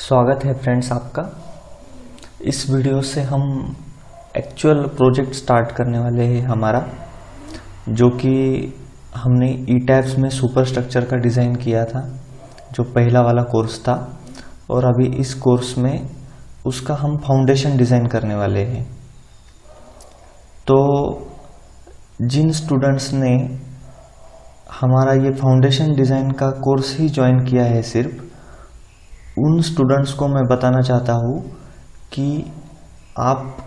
स्वागत है फ्रेंड्स आपका। इस वीडियो से हम एक्चुअल प्रोजेक्ट स्टार्ट करने वाले हैं हमारा, जो कि हमने ईटैब्स में सुपर स्ट्रक्चर का डिज़ाइन किया था, जो पहला वाला कोर्स था। और अभी इस कोर्स में उसका हम फाउंडेशन डिज़ाइन करने वाले हैं। तो जिन स्टूडेंट्स ने हमारा ये फाउंडेशन डिज़ाइन का कोर्स ही ज्वाइन किया है, सिर्फ उन स्टूडेंट्स को मैं बताना चाहता हूँ कि आप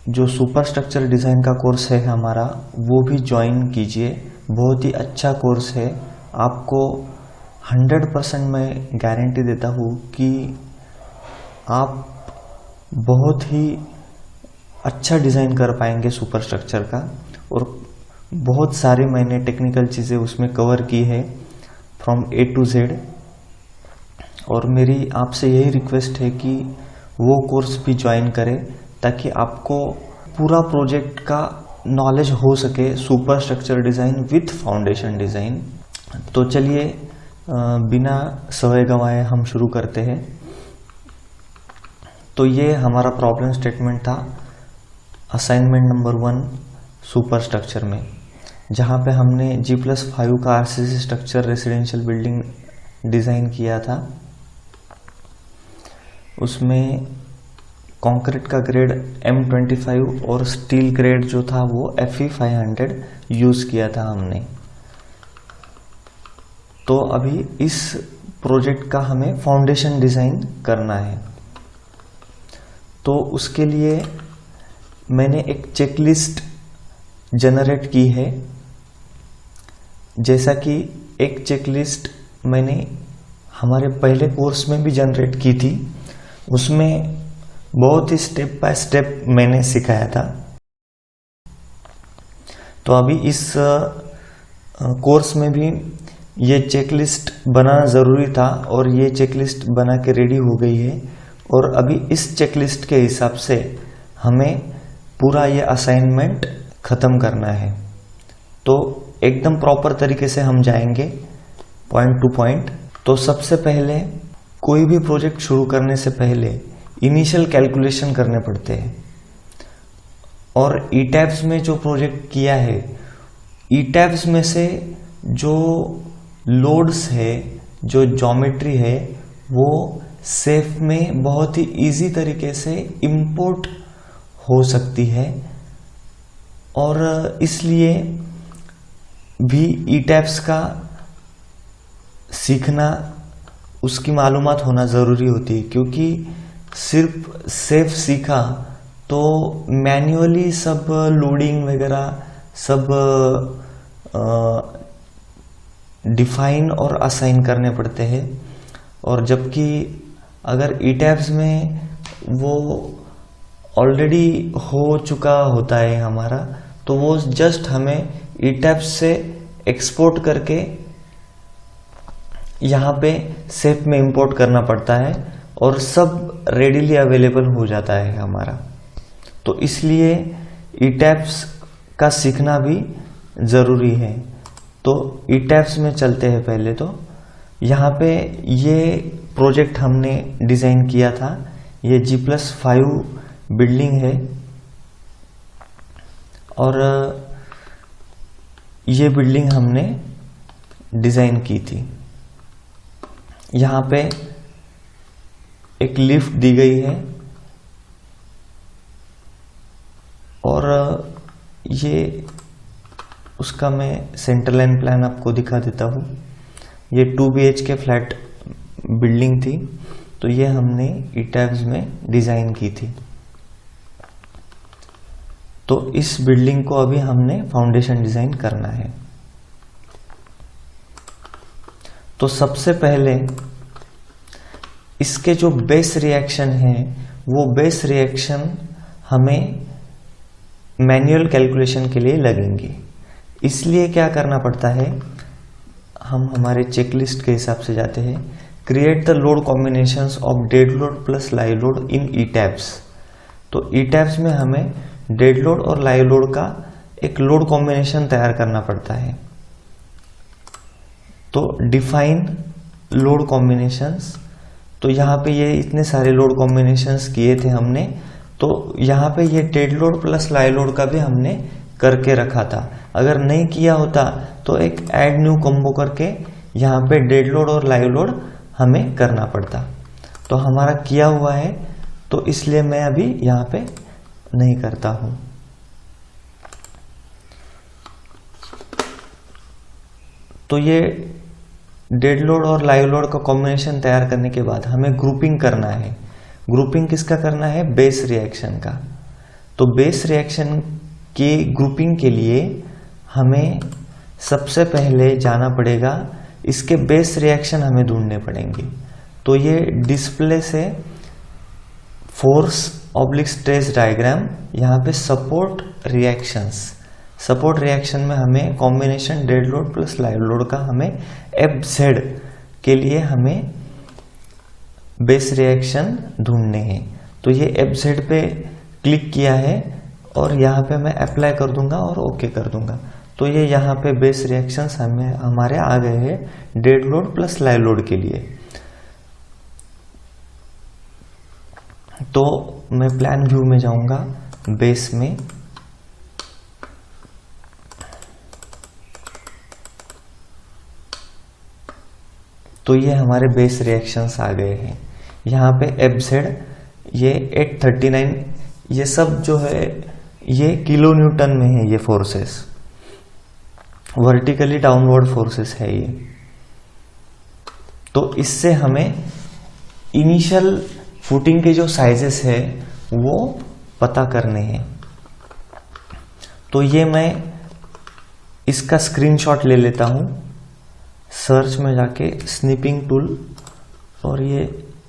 जो सुपर स्ट्रक्चर डिज़ाइन का कोर्स है हमारा, वो भी ज्वाइन कीजिए। बहुत ही अच्छा कोर्स है। आपको 100% मैं गारंटी देता हूँ कि आप बहुत ही अच्छा डिज़ाइन कर पाएंगे सुपर स्ट्रक्चर का। और बहुत सारी मैंने टेक्निकल चीज़ें उसमें कवर की है फ्रॉम A to Z। और मेरी आपसे यही रिक्वेस्ट है कि वो कोर्स भी ज्वाइन करें, ताकि आपको पूरा प्रोजेक्ट का नॉलेज हो सके, super structure design with foundation design. तो चलिए बिना समय गंवाए हम शुरू करते हैं। तो ये हमारा प्रॉब्लम स्टेटमेंट था असाइनमेंट नंबर 1 सुपर स्ट्रक्चर में, जहाँ पे हमने G+5 का RCC structure residential building design किया था। उसमें कंक्रीट का ग्रेड M25 और स्टील ग्रेड जो था वो Fe500 यूज़ किया था हमने। तो अभी इस प्रोजेक्ट का हमें फाउंडेशन डिज़ाइन करना है। तो उसके लिए मैंने एक चेकलिस्ट जनरेट की है। जैसा कि एक चेकलिस्ट मैंने हमारे पहले कोर्स में भी जनरेट की थी, उसमें बहुत ही स्टेप बाय स्टेप मैंने सिखाया था। तो अभी इस कोर्स में भी ये चेकलिस्ट बनाना ज़रूरी था, और ये चेकलिस्ट बना के रेडी हो गई है। और अभी इस चेकलिस्ट के हिसाब से हमें पूरा ये असाइनमेंट ख़त्म करना है। तो एकदम प्रॉपर तरीके से हम जाएंगे पॉइंट टू पॉइंट। तो सबसे पहले कोई भी प्रोजेक्ट शुरू करने से पहले इनिशियल कैलकुलेशन करने पड़ते हैं। और ईटैब्स में जो प्रोजेक्ट किया है, ईटैब्स में से जो लोड्स है, जो ज्योमेट्री है, वो सेफ में बहुत ही इजी तरीके से इंपोर्ट हो सकती है। और इसलिए भी ईटैब्स का सीखना, उसकी मालूमात होना ज़रूरी होती है। क्योंकि सिर्फ सेफ सीखा तो मैन्युअली सब लोडिंग वगैरह सब डिफाइन और असाइन करने पड़ते हैं। और जबकि अगर ईटैब्स में वो ऑलरेडी हो चुका होता है हमारा, तो वो जस्ट हमें ईटैब्स से एक्सपोर्ट करके यहाँ पे सेफ में इंपोर्ट करना पड़ता है, और सब रेडीली अवेलेबल हो जाता है हमारा। तो इसलिए ईटैब्स का सीखना भी ज़रूरी है। तो ईटैब्स में चलते हैं पहले। तो यहाँ पे ये प्रोजेक्ट हमने डिज़ाइन किया था, ये G+5 बिल्डिंग है। और ये बिल्डिंग हमने डिज़ाइन की थी। यहाँ पे एक लिफ्ट दी गई है, और ये उसका मैं सेंटर लाइन प्लान आपको दिखा देता हूँ। ये 2 BHK फ्लैट बिल्डिंग थी, तो ये हमने ईटैब्स में डिज़ाइन की थी। तो इस बिल्डिंग को अभी हमने फाउंडेशन डिज़ाइन करना है। तो सबसे पहले इसके जो बेस रिएक्शन है, वो बेस रिएक्शन हमें मैन्युअल कैलकुलेशन के लिए लगेंगे। इसलिए क्या करना पड़ता है, हम हमारे चेकलिस्ट के हिसाब से जाते हैं। Create the load combinations of dead load plus live load in ETABS. तो ईटैब्स में हमें डेड लोड और लाइव लोड का एक लोड कॉम्बिनेशन तैयार करना पड़ता है। तो डिफाइन लोड कॉम्बिनेशंस। तो यहाँ पे ये इतने सारे लोड कॉम्बिनेशंस किए थे हमने, तो यहाँ पे ये dead load plus live load का भी हमने करके रखा था। अगर नहीं किया होता तो एक ऐड न्यू कॉम्बो करके यहाँ पे डेड लोड और लाइव लोड हमें करना पड़ता। तो हमारा किया हुआ है, तो इसलिए मैं अभी यहाँ पे नहीं करता हूँ। तो ये डेड लोड और लाइव लोड का कॉम्बिनेशन तैयार करने के बाद हमें ग्रुपिंग करना है। ग्रुपिंग किसका करना है? बेस रिएक्शन का। तो बेस रिएक्शन की ग्रुपिंग के लिए हमें सबसे पहले जाना पड़ेगा, इसके बेस रिएक्शन हमें ढूंढने पड़ेंगे। तो ये डिस्प्ले से फोर्स ऑब्लिक स्ट्रेस डायग्राम, यहाँ पे सपोर्ट रिएक्शंस, सपोर्ट रिएक्शन में हमें combination dead load plus live load का हमें FZ के लिए हमें बेस रिएक्शन ढूंढने हैं। तो ये FZ पे क्लिक किया है और यहाँ पे मैं अप्लाई कर दूंगा और ओके कर दूंगा। तो ये यहाँ पे बेस रिएक्शंस हमारे आ गए हैं dead load plus live load के लिए। तो मैं प्लान व्यू में जाऊंगा, बेस में, तो ये हमारे बेस रिएक्शंस आ गए हैं। यहाँ पे FZ ये 839, ये सब जो है ये किलो न्यूटन में है। ये फोर्सेस वर्टिकली डाउनवर्ड फोर्सेस है ये। तो इससे हमें इनिशियल फुटिंग के जो साइजेस है वो पता करने हैं। तो ये मैं इसका स्क्रीनशॉट ले लेता हूं, सर्च में जाके स्निपिंग टूल, और ये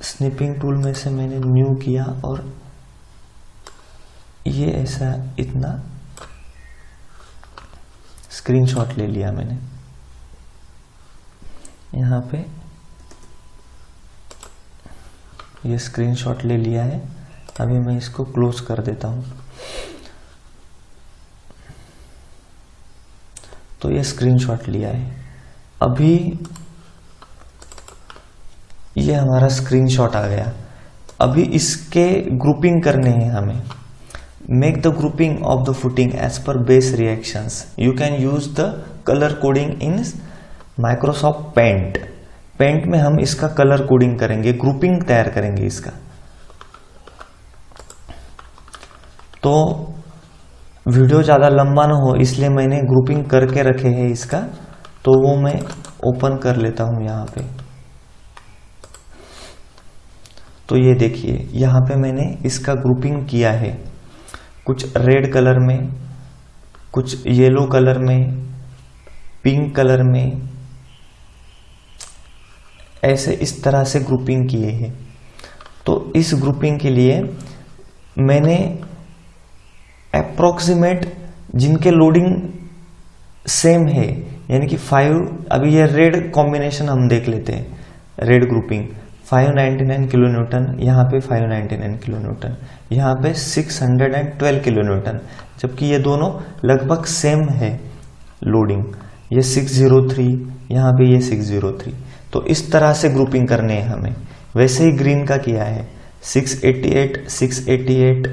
स्निपिंग टूल में से मैंने न्यू किया और ये ऐसा इतना स्क्रीनशॉट ले लिया मैंने। यहाँ पे ये स्क्रीनशॉट ले लिया है। अभी मैं इसको क्लोज कर देता हूं। तो ये स्क्रीनशॉट लिया है। अभी ये हमारा स्क्रीनशॉट आ गया। अभी इसके ग्रुपिंग करने हैं हमें। Make the grouping of the footing as per base reactions. You can use the colour coding in Microsoft paint. Paint में हम इसका कलर कोडिंग करेंगे, ग्रुपिंग तैयार करेंगे इसका। तो वीडियो ज़्यादा लंबा ना हो इसलिए मैंने ग्रुपिंग करके रखे हैं इसका, तो वो मैं ओपन कर लेता हूं यहाँ पे। तो ये देखिए यहाँ पे मैंने इसका ग्रुपिंग किया है, कुछ रेड कलर में, कुछ येलो कलर में, पिंक कलर में, ऐसे इस तरह से ग्रुपिंग किए हैं। तो इस ग्रुपिंग के लिए मैंने अप्रोक्सीमेट जिनके लोडिंग सेम है, यानी कि 5, अभी ये रेड कॉम्बिनेशन हम देख लेते हैं, रेड ग्रुपिंग 599 किलो न्यूटन, यहाँ पे 599 किलो न्यूटन, यहाँ पे 612 किलो न्यूटन, जबकि ये दोनों लगभग सेम है लोडिंग। ये 603, यहाँ पे ये 603। तो इस तरह से ग्रुपिंग करने हैं हमें। वैसे ही ग्रीन का किया है 688, 688,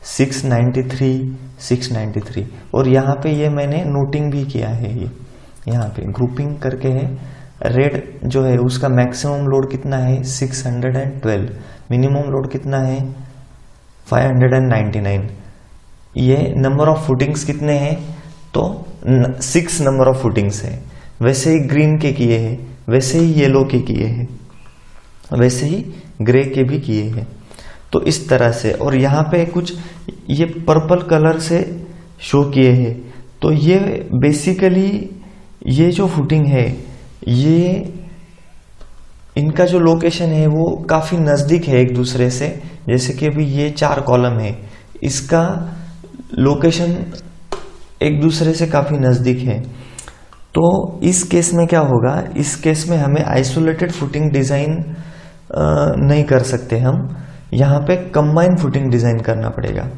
693, 693, और यहाँ पे ये मैंने नोटिंग भी किया है। ये यहाँ पे ग्रुपिंग करके है। रेड जो है उसका मैक्सिमम लोड कितना है 612, मिनिमम लोड कितना है 599। ये नंबर ऑफ फुटिंग्स कितने हैं, तो 6 नंबर ऑफ फुटिंग्स है। वैसे ही ग्रीन के किए हैं, वैसे ही येलो के किए हैं, वैसे ही ग्रे के भी किए हैं। तो इस तरह से, और यहाँ पे कुछ ये पर्पल कलर से शो किए हैं। तो ये बेसिकली ये जो फुटिंग है, ये इनका जो लोकेशन है वो काफी नजदीक है एक दूसरे से। जैसे कि अभी ये 4 कॉलम है, इसका लोकेशन एक दूसरे से काफी नजदीक है। तो इस केस में क्या होगा, इस केस में हमें आइसोलेटेड फुटिंग डिजाइन नहीं कर सकते हम, यहाँ पे कंबाइन फुटिंग डिजाइन करना पड़ेगा।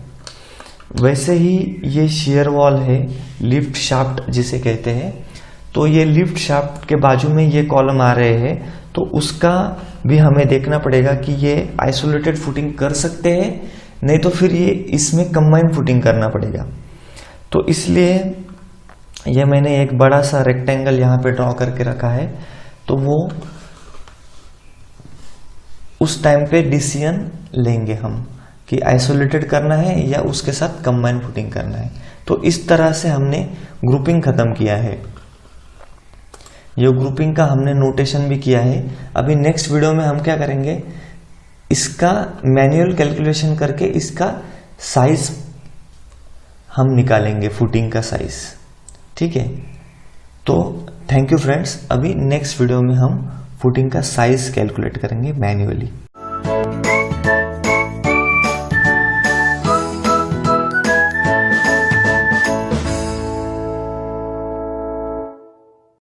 वैसे ही ये शियर वॉल है, लिफ्ट शाफ्ट जिसे कहते हैं, तो ये लिफ्ट शाफ्ट के बाजू में ये कॉलम आ रहे हैं, तो उसका भी हमें देखना पड़ेगा कि ये आइसोलेटेड फुटिंग कर सकते हैं, नहीं तो फिर ये इसमें कंबाइंड फुटिंग करना पड़ेगा। तो इसलिए ये मैंने एक बड़ा सा रेक्टेंगल यहाँ पे ड्रॉ करके रखा है, तो वो उस टाइम पे डिसीजन लेंगे हम कि आइसोलेटेड करना है या उसके साथ कंबाइंड फुटिंग करना है। तो इस तरह से हमने ग्रुपिंग खत्म किया है। ये ग्रुपिंग का हमने नोटेशन भी किया है। अभी नेक्स्ट वीडियो में हम क्या करेंगे, इसका मैन्युअल कैलकुलेशन करके इसका साइज हम निकालेंगे, फुटिंग का साइज। ठीक है, तो थैंक यू फ्रेंड्स। अभी नेक्स्ट वीडियो में हम फुटिंग का साइज कैलकुलेट करेंगे मैन्युअली।